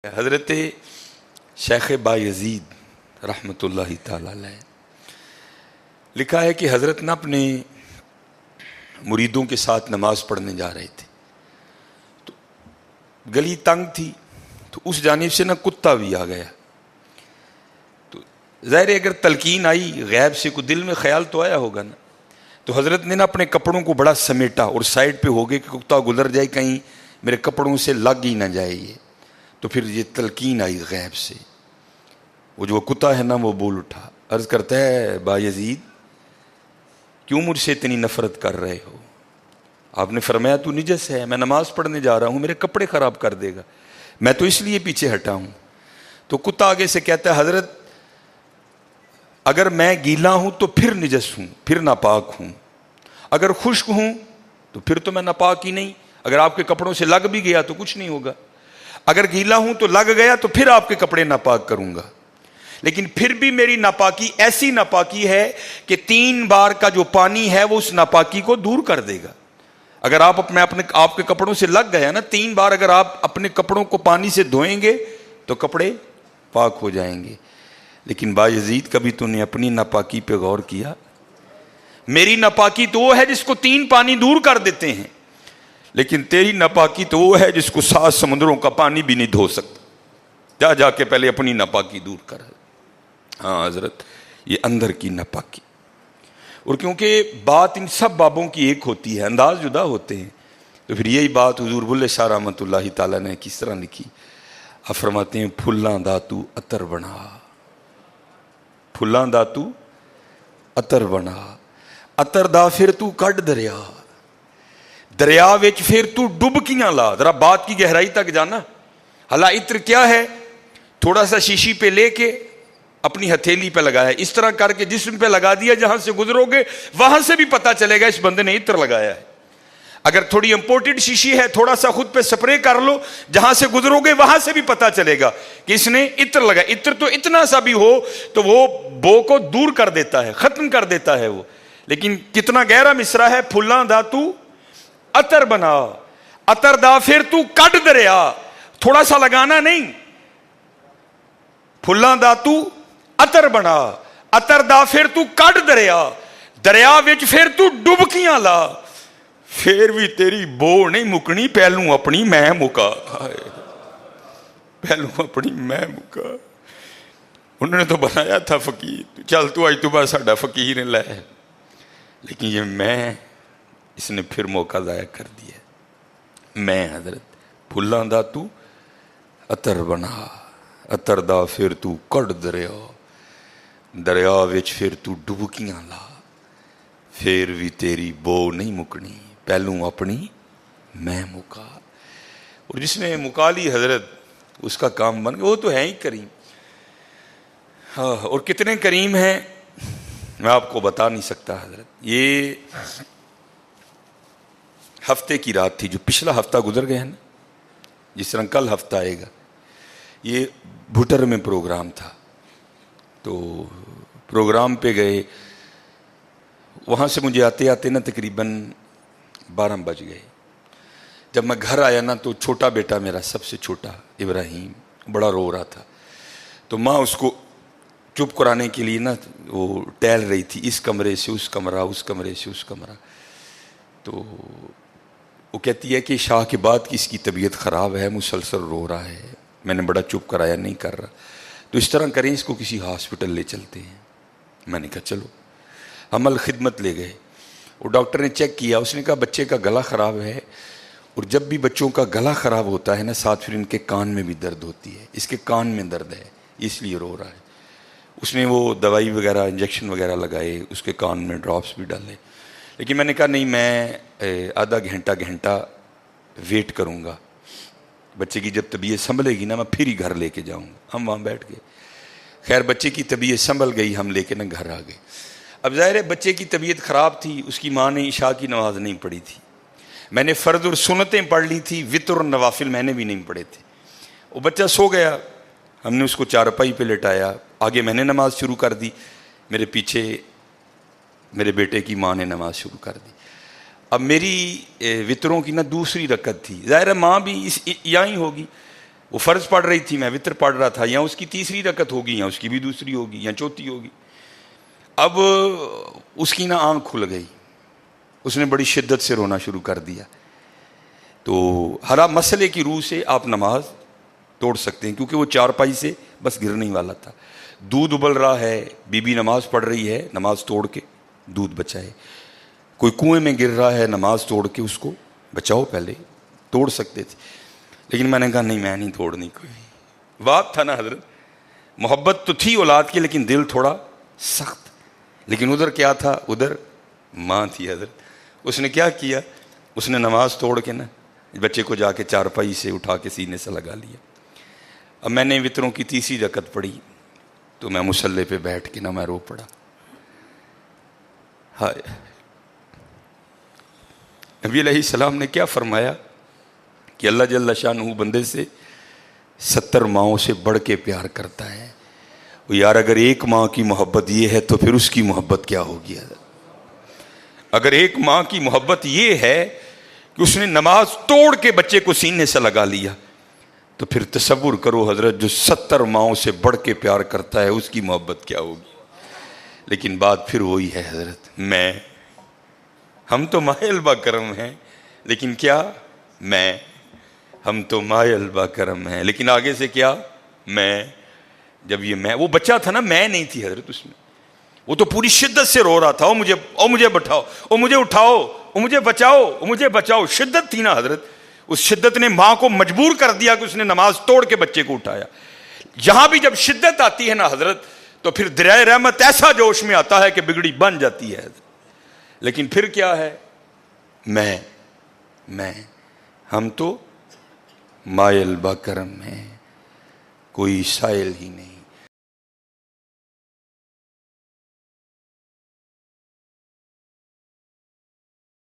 حضرت شیخ بایزید رحمۃ اللہ تعالی علیہ لکھا ہے کہ حضرت نہ اپنے مریدوں کے ساتھ نماز پڑھنے جا رہے تھے تو گلی تنگ تھی تو اس جانب سے نہ کتا بھی آ گیا. تو ظاہر ہے اگر تلقین آئی غیب سے کوئی دل میں خیال تو آیا ہوگا نا, تو حضرت نے نا اپنے کپڑوں کو بڑا سمیٹا اور سائڈ پہ ہو گئے کہ کتا گزر جائے کہیں میرے کپڑوں سے لگ ہی نہ جائے یہ. تو پھر یہ تلقین آئی غیب سے, وہ جو کتا ہے نا وہ بول اٹھا, عرض کرتا ہے بایزید کیوں مجھ سے اتنی نفرت کر رہے ہو؟ آپ نے فرمایا تو نجس ہے, میں نماز پڑھنے جا رہا ہوں, میرے کپڑے خراب کر دے گا, میں تو اس لیے پیچھے ہٹا ہوں. تو کتا آگے سے کہتا ہے حضرت اگر میں گیلا ہوں تو پھر نجس ہوں, پھر ناپاک ہوں, اگر خشک ہوں تو پھر تو میں ناپاک ہی نہیں, اگر آپ کے کپڑوں سے لگ بھی گیا تو کچھ نہیں ہوگا, اگر گیلا ہوں تو لگ گیا تو پھر آپ کے کپڑے ناپاک کروں گا. لیکن پھر بھی میری ناپاکی ایسی ناپاکی ہے کہ 3 بار کا جو پانی ہے وہ اس ناپاکی کو دور کر دے گا. اگر آپ کے کپڑوں سے لگ گیا نا 3 بار, اگر آپ اپنے کپڑوں کو پانی سے دھوئیں گے تو کپڑے پاک ہو جائیں گے. لیکن بایزید کبھی تو نے اپنی ناپاکی پہ غور کیا؟ میری ناپاکی تو وہ ہے جس کو 3 پانی دور کر دیتے ہیں, لیکن تیری ناپاکی تو وہ ہے جس کو 7 سمندروں کا پانی بھی نہیں دھو سکتا. جا کے پہلے اپنی ناپاکی دور کر. ہاں حضرت یہ اندر کی ناپاکی. اور کیونکہ بات ان سب بابوں کی ایک ہوتی ہے, انداز جدا ہوتے ہیں, تو پھر یہی بات حضور بلے شاہ رحمۃ اللہ تعالیٰ نے کس طرح لکھی. آپ فرماتے ہیں پھلاں دا تو عطر بنا, پھلاں دا تو عطر بنا, عطر دا پھر تو کڈ دریا, دریا وچ پھر تو ڈبکیاں لا. ذرا بات کی گہرائی تک جانا. حالا عطر کیا ہے؟ تھوڑا سا شیشی پہ لے کے اپنی ہتھیلی پہ لگایا, اس طرح کر کے جسم پہ لگا دیا, جہاں سے گزرو گے وہاں سے بھی پتا چلے گا اس بندے نے عطر لگایا ہے. اگر تھوڑی امپورٹڈ شیشی ہے تھوڑا سا خود پہ سپرے کر لو, جہاں سے گزرو گے وہاں سے بھی پتا چلے گا کہ اس نے عطر لگایا. عطر تو اتنا سا بھی ہو تو وہ بو کو دور کر دیتا ہے, ختم کر دیتا ہے وہ. لیکن کتنا گہرا مصرع ہے, پھلاں دا تو عطر بنا, عطر دا پھر تو کڈ دریا. تھوڑا سا لگانا نہیں, پھلاں دا تو عطر بنا, عطر دا پھر تو کڈ دریا, دریا وچ پھر تو ڈبکیاں لا, پھر بھی تیری بو نہیں مکنی, پہلوں اپنی میں مکا. پہلوں اپنی میں مکا. انہوں نے تو بنایا تھا فقیر, چل تو آج تو بس ساڈا فقیر لے, لیکن یہ میں اس نے پھر موقع ضائع کر دیا. میں حضرت پھلاں دا تو عطر بنا, عطر دا پھر تو کڈ دریا, دریا وچ پھر تو ڈبکیاں لا, پھر بھی تیری بو نہیں مکنی, پہلوں اپنی میں مکا. اور جس نے مکا لی حضرت اس کا کام بن گیا. وہ تو ہے ہی کریم. ہاں, اور کتنے کریم ہیں میں آپ کو بتا نہیں سکتا حضرت. یہ ہفتے کی رات تھی, جو پچھلا ہفتہ گزر گیا ہے نا, جس طرح کل ہفتہ آئے گا, یہ بھٹر میں پروگرام تھا. تو پروگرام پہ گئے, وہاں سے مجھے آتے آتے نا تقریباً 12 بج گئے. جب میں گھر آیا نا تو چھوٹا بیٹا میرا, سب سے چھوٹا ابراہیم, بڑا رو رہا تھا. تو ماں اس کو چپ کرانے کے لیے نا وہ ٹہل رہی تھی, اس کمرے سے اس کمرہ, اس کمرے سے اس کمرہ. تو وہ کہتی ہے کہ شاہ کے بعد کی اس کی طبیعت خراب ہے, مسلسل رو رہا ہے. میں نے بڑا چپ کرایا, نہیں کر رہا. تو اس طرح کریں, اس کو کسی ہاسپٹل لے چلتے ہیں. میں نے کہا چلو. ہم خدمت لے گئے, اور ڈاکٹر نے چیک کیا, اس نے کہا بچے کا گلا خراب ہے, اور جب بھی بچوں کا گلا خراب ہوتا ہے نا ساتھ پھر ان کے کان میں بھی درد ہوتی ہے, اس کے کان میں درد ہے اس لیے رو رہا ہے. اس نے وہ دوائی وغیرہ انجیکشن وغیرہ لگائے, اس کے کان میں ڈراپس بھی ڈالے. لیکن میں نے کہا نہیں, میں آدھا گھنٹہ ویٹ کروں گا, بچے کی جب طبیعت سنبھلے گی نا میں پھر ہی گھر لے کے جاؤں گا. ہم وہاں بیٹھ گئے. خیر بچے کی طبیعت سنبھل گئی, ہم لے کے نا گھر آ گئے. اب ظاہر ہے بچے کی طبیعت خراب تھی, اس کی ماں نے عشاء کی نماز نہیں پڑھی تھی, میں نے فرض اور سنتیں پڑھ لی تھی, وتر اور نوافل میں نے بھی نہیں پڑھے تھے. وہ بچہ سو گیا, ہم نے اس کو چارپائی پہ لٹایا, آگے میں نے نماز شروع کر دی, میرے پیچھے میرے بیٹے کی ماں نے نماز شروع کر دی. اب میری وطروں کی نا دوسری رکعت تھی, ظاہر ہے ماں بھی یہاں ہی ہوگی, وہ فرض پڑھ رہی تھی، میں وطر پڑھ رہا تھا، یا اس کی تیسری رکعت ہوگی یا اس کی بھی دوسری ہوگی یا چوتھی ہوگی. اب اس کی نا آنکھ کھل گئی، اس نے بڑی شدت سے رونا شروع کر دیا. تو ہر مسئلے کی روح سے آپ نماز توڑ سکتے ہیں، کیونکہ وہ چارپائی سے بس گرنے ہی والا تھا. دودھ ابل رہا ہے، بی بی نماز پڑھ رہی ہے، نماز توڑ کے دودھ بچائے. کوئی کنویں میں گر رہا ہے، نماز توڑ کے اس کو بچاؤ. پہلے توڑ سکتے تھے، لیکن میں نے کہا نہیں، میں نہیں توڑنی. کوئی بات تھا نا حضرت، محبت تو تھی اولاد کی لیکن دل تھوڑا سخت. لیکن ادھر کیا تھا؟ ادھر ماں تھی حضرت. اس نے کیا کیا؟ اس نے نماز توڑ کے نا بچے کو جا کے چارپائی سے اٹھا کے سینے سے لگا لیا. اب میں نے وطروں کی تیسری رکعت پڑھی تو میں مصلی پہ بیٹھ کے نا میں رو پڑا. ہائے، نبی علیہ السلام نے کیا فرمایا کہ اللہ جل شانہ بندے سے 70 ماؤں سے بڑھ کے پیار کرتا ہے. یار اگر ایک ماں کی محبت یہ ہے تو پھر اس کی محبت کیا ہوگی؟ اگر ایک ماں کی محبت یہ ہے کہ اس نے نماز توڑ کے بچے کو سینے سے لگا لیا، تو پھر تصور کرو حضرت، جو 70 ماؤں سے بڑھ کے پیار کرتا ہے اس کی محبت کیا ہوگی. لیکن بات پھر وہی ہے حضرت، ہم تو مائل با کرم ہیں، لیکن کیا ہم تو مائل با کرم ہیں، لیکن آگے سے کیا؟ جب یہ وہ بچہ تھا نا، میں نہیں تھی حضرت اس میں. وہ تو پوری شدت سے رو رہا تھا، مجھے بٹھاؤ، مجھے اٹھاؤ، مجھے بچاؤ، مجھے بچاؤ. شدت تھی نا حضرت، اس شدت نے ماں کو مجبور کر دیا کہ اس نے نماز توڑ کے بچے کو اٹھایا. یہاں بھی جب شدت آتی ہے نا حضرت، تو پھر دریائے رحمت ایسا جوش میں آتا ہے کہ بگڑی بن جاتی ہے. لیکن پھر کیا ہے؟ ہم تو مائل با کرم ہیں، کوئی سائل ہی نہیں.